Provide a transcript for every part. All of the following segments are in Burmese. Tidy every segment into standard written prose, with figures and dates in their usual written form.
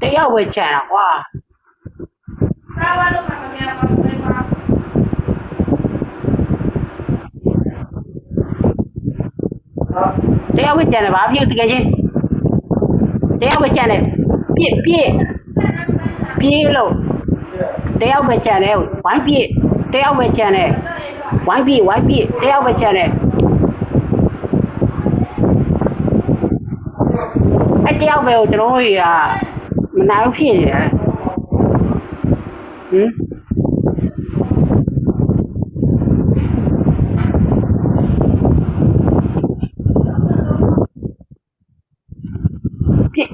တယောက်ပဲချန်တာကွာတယောက်ပဲချန်တယ်ဘာဖြစ်တကယ်ချင်းတယောက်ပဲချန်တယ်ပြေးလို့တယောက်ပဲချန်တယ်ဝိုင်းပြေးတယောက်ပဲချန်တယ်ဝိုင်းပြေးတယောက်ပဲချန်တယ်အဲ့တယောက်ပဲကိုကျွန်တော်တို့ကမနိုင်ဘူးဖြစ်နေတယ်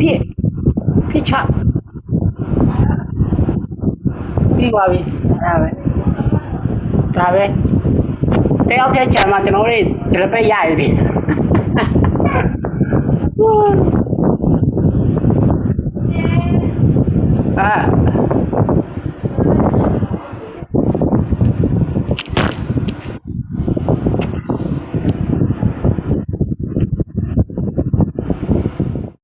ဟင်ဖြစ်ချပြီးပါပြီဒါပဲတယောက်တည်းချမ်းမှာကျွန်တော်တို့ဒီလိုပဲရရပြီ